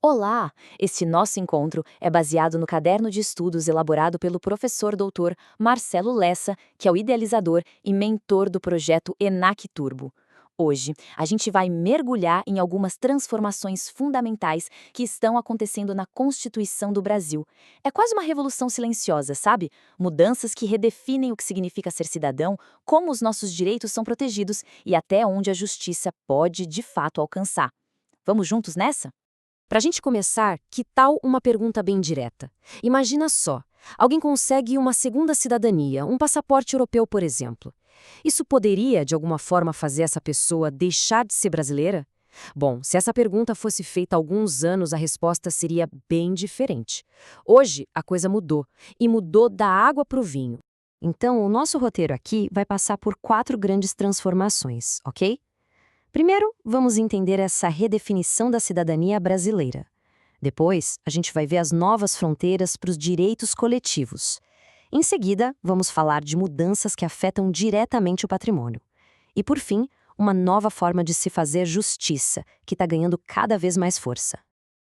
Olá! Este nosso encontro é baseado no caderno de estudos elaborado pelo professor doutor Marcelo Lessa, que é o idealizador e mentor do projeto ENAC Turbo. Hoje, a gente vai mergulhar em algumas transformações fundamentais que estão acontecendo na Constituição do Brasil. É quase uma revolução silenciosa, sabe? Mudanças que redefinem o que significa ser cidadão, como os nossos direitos são protegidos e até onde a justiça pode, de fato, alcançar. Vamos juntos nessa? Para a gente começar, que tal uma pergunta bem direta? Imagina só, alguém consegue uma segunda cidadania, um passaporte europeu, por exemplo. Isso poderia, de alguma forma, fazer essa pessoa deixar de ser brasileira? Bom, se essa pergunta fosse feita há alguns anos, a resposta seria bem diferente. Hoje, a coisa mudou, e mudou da água para o vinho. Então, o nosso roteiro aqui vai passar por 4 grandes transformações, ok? Primeiro, vamos entender essa redefinição da cidadania brasileira. Depois, a gente vai ver as novas fronteiras para os direitos coletivos. Em seguida, vamos falar de mudanças que afetam diretamente o patrimônio. E, por fim, uma nova forma de se fazer justiça, que está ganhando cada vez mais força.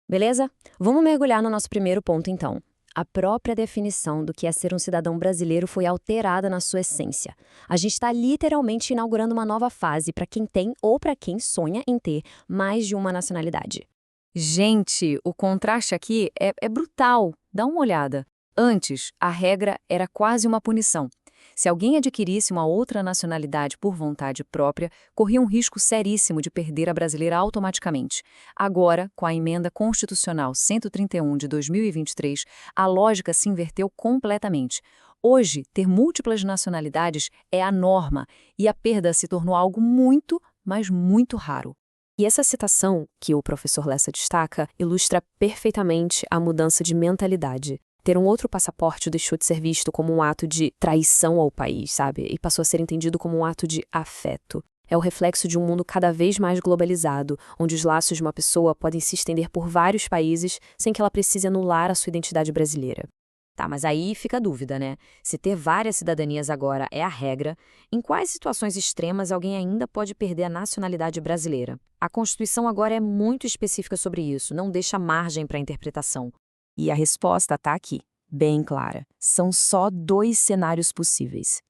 Beleza? Vamos mergulhar no nosso primeiro ponto, então. A própria definição do que é ser um cidadão brasileiro foi alterada na sua essência. A gente está literalmente inaugurando uma nova fase para quem tem ou para quem sonha em ter mais de uma nacionalidade. Gente, o contraste aqui é brutal. Dá uma olhada. Antes, a regra era quase uma punição. Se alguém adquirisse uma outra nacionalidade por vontade própria, corria um risco seríssimo de perder a brasileira automaticamente. Agora, com a Emenda Constitucional 131 de 2023, a lógica se inverteu completamente. Hoje, ter múltiplas nacionalidades é a norma e a perda se tornou algo muito, mas muito raro. E essa citação, que o professor Lessa destaca, ilustra perfeitamente a mudança de mentalidade. Ter um outro passaporte deixou de ser visto como um ato de traição ao país, sabe? E passou a ser entendido como um ato de afeto. É o reflexo de um mundo cada vez mais globalizado, onde os laços de uma pessoa podem se estender por vários países sem que ela precise anular a sua identidade brasileira. Tá, mas aí fica a dúvida, né? Se ter várias cidadanias agora é a regra, em quais situações extremas alguém ainda pode perder a nacionalidade brasileira? A Constituição agora é muito específica sobre isso, não deixa margem para interpretação. E a resposta está aqui, bem clara. São só dois cenários possíveis.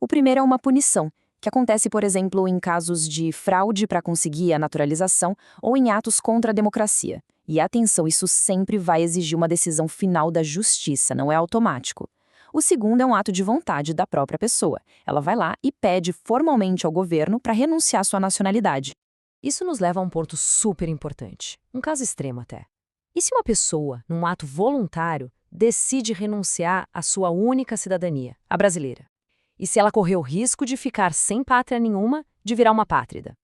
O primeiro é uma punição, que acontece, por exemplo, em casos de fraude para conseguir a naturalização ou em atos contra a democracia. E atenção, isso sempre vai exigir uma decisão final da justiça, não é automático. O segundo é um ato de vontade da própria pessoa. Ela vai lá e pede formalmente ao governo para renunciar à sua nacionalidade. Isso nos leva a um ponto super importante, um caso extremo até. E se uma pessoa, num ato voluntário, decide renunciar à sua única cidadania, a brasileira? E se ela correr o risco de ficar sem pátria nenhuma, de virar uma pátrida?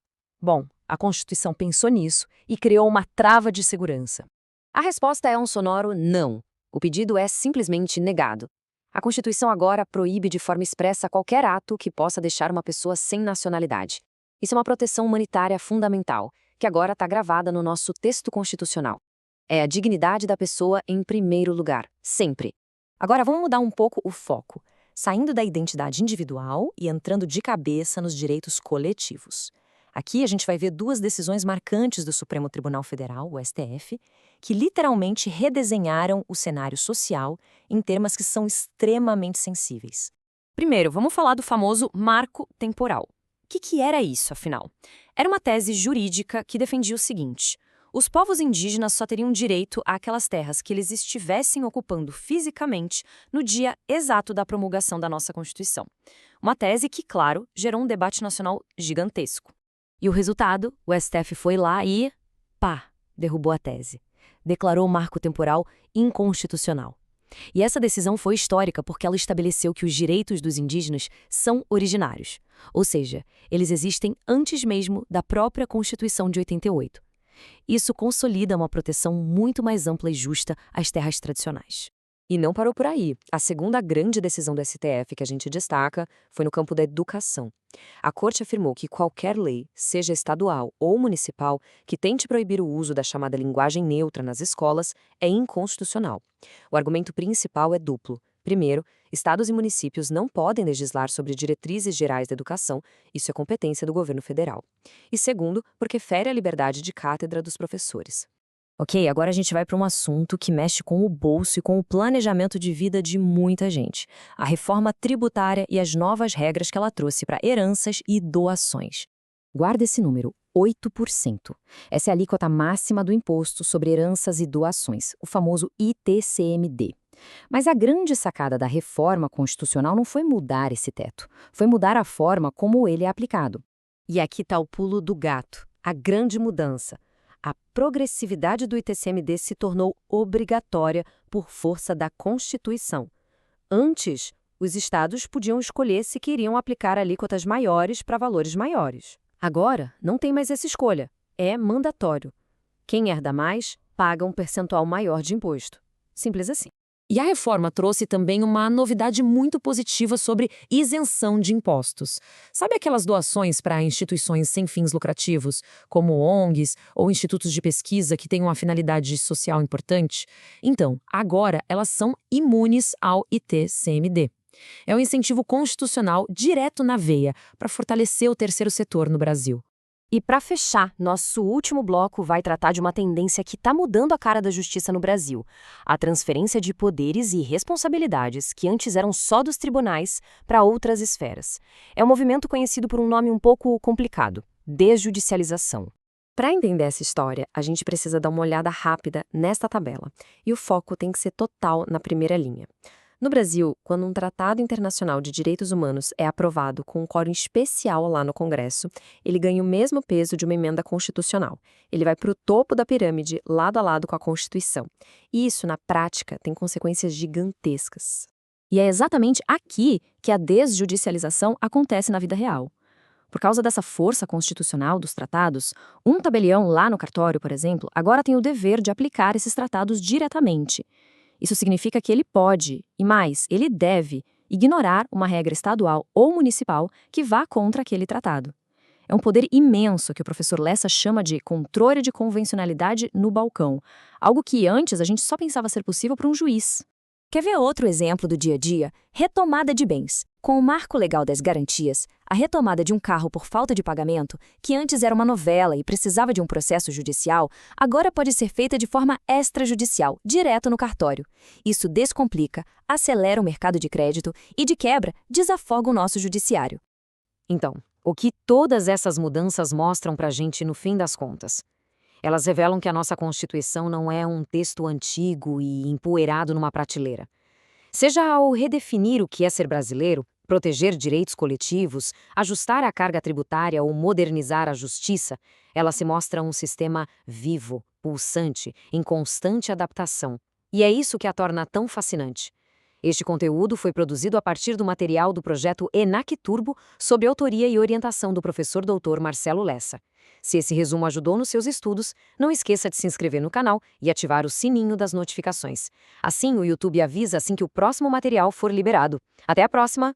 Bom, a Constituição pensou nisso e criou uma trava de segurança. A resposta é um sonoro não. O pedido é simplesmente negado. A Constituição agora proíbe de forma expressa qualquer ato que possa deixar uma pessoa sem nacionalidade. Isso é uma proteção humanitária fundamental, que agora está gravada no nosso texto constitucional. É a dignidade da pessoa em primeiro lugar, sempre. Agora vamos mudar um pouco o foco, saindo da identidade individual e entrando de cabeça nos direitos coletivos. Aqui a gente vai ver duas decisões marcantes do Supremo Tribunal Federal, o STF, que literalmente redesenharam o cenário social em temas que são extremamente sensíveis. Primeiro, vamos falar do famoso marco temporal. O que era isso, afinal? Era uma tese jurídica que defendia o seguinte: os povos indígenas só teriam direito àquelas terras que eles estivessem ocupando fisicamente no dia exato da promulgação da nossa Constituição. Uma tese que, claro, gerou um debate nacional gigantesco. E o resultado, o STF foi lá e, pá, derrubou a tese. Declarou o marco temporal inconstitucional. E essa decisão foi histórica porque ela estabeleceu que os direitos dos indígenas são originários, ou seja, eles existem antes mesmo da própria Constituição de 88. Isso consolida uma proteção muito mais ampla e justa às terras tradicionais. E não parou por aí. A segunda grande decisão do STF que a gente destaca foi no campo da educação. A Corte afirmou que qualquer lei, seja estadual ou municipal, que tente proibir o uso da chamada linguagem neutra nas escolas é inconstitucional. O argumento principal é duplo. Primeiro, estados e municípios não podem legislar sobre diretrizes gerais da educação, isso é competência do governo federal. E segundo, porque fere a liberdade de cátedra dos professores. Ok, agora a gente vai para um assunto que mexe com o bolso e com o planejamento de vida de muita gente. A reforma tributária e as novas regras que ela trouxe para heranças e doações. Guarda esse número, 8%. Essa é a alíquota máxima do imposto sobre heranças e doações, o famoso ITCMD. Mas a grande sacada da reforma constitucional não foi mudar esse teto, foi mudar a forma como ele é aplicado. E aqui está o pulo do gato, a grande mudança. A progressividade do ITCMD se tornou obrigatória por força da Constituição. Antes, os estados podiam escolher se queriam aplicar alíquotas maiores para valores maiores. Agora, não tem mais essa escolha. É mandatório. Quem herda mais, paga um percentual maior de imposto. Simples assim. E a reforma trouxe também uma novidade muito positiva sobre isenção de impostos. Sabe aquelas doações para instituições sem fins lucrativos, como ONGs ou institutos de pesquisa que têm uma finalidade social importante? Então, agora elas são imunes ao ITCMD. É um incentivo constitucional direto na veia para fortalecer o terceiro setor no Brasil. E para fechar, nosso último bloco vai tratar de uma tendência que está mudando a cara da justiça no Brasil: a transferência de poderes e responsabilidades que antes eram só dos tribunais para outras esferas. É um movimento conhecido por um nome um pouco complicado: desjudicialização. Para entender essa história, a gente precisa dar uma olhada rápida nesta tabela, e o foco tem que ser total na primeira linha. No Brasil, quando um tratado internacional de direitos humanos é aprovado com um quórum especial lá no Congresso, ele ganha o mesmo peso de uma emenda constitucional. Ele vai para o topo da pirâmide, lado a lado com a Constituição. E isso, na prática, tem consequências gigantescas. E é exatamente aqui que a desjudicialização acontece na vida real. Por causa dessa força constitucional dos tratados, um tabelião lá no cartório, por exemplo, agora tem o dever de aplicar esses tratados diretamente. Isso significa que ele pode, e mais, ele deve, ignorar uma regra estadual ou municipal que vá contra aquele tratado. É um poder imenso que o professor Lessa chama de controle de convencionalidade no balcão, algo que antes a gente só pensava ser possível para um juiz. Quer ver outro exemplo do dia a dia? Retomada de bens. Com o Marco Legal das Garantias, a retomada de um carro por falta de pagamento, que antes era uma novela e precisava de um processo judicial, agora pode ser feita de forma extrajudicial, direto no cartório. Isso descomplica, acelera o mercado de crédito e, de quebra, desafoga o nosso judiciário. Então, o que todas essas mudanças mostram para a gente no fim das contas? Elas revelam que a nossa Constituição não é um texto antigo e empoeirado numa prateleira. Seja ao redefinir o que é ser brasileiro, proteger direitos coletivos, ajustar a carga tributária ou modernizar a justiça, ela se mostra um sistema vivo, pulsante, em constante adaptação. E é isso que a torna tão fascinante. Este conteúdo foi produzido a partir do material do projeto ENAC Turbo, sob autoria e orientação do professor Dr. Marcelo Lessa. Se esse resumo ajudou nos seus estudos, não esqueça de se inscrever no canal e ativar o sininho das notificações. Assim, o YouTube avisa assim que o próximo material for liberado. Até a próxima!